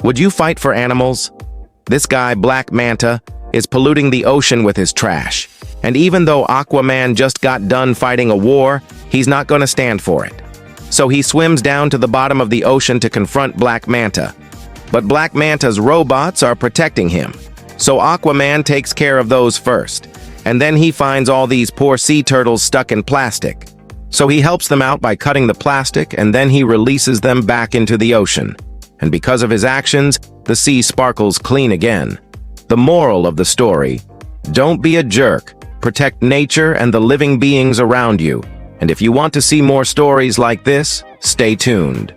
Would you fight for animals? This guy, Black Manta, is polluting the ocean with his trash. And even though Aquaman just got done fighting a war, he's not gonna stand for it. So he swims down to the bottom of the ocean to confront Black Manta. But Black Manta's robots are protecting him. So Aquaman takes care of those first. And then he finds all these poor sea turtles stuck in plastic. So he helps them out by cutting the plastic, and then he releases them back into the ocean. And because of his actions, the sea sparkles clean again. The moral of the story: don't be a jerk. Protect nature and the living beings around you. And if you want to see more stories like this, stay tuned.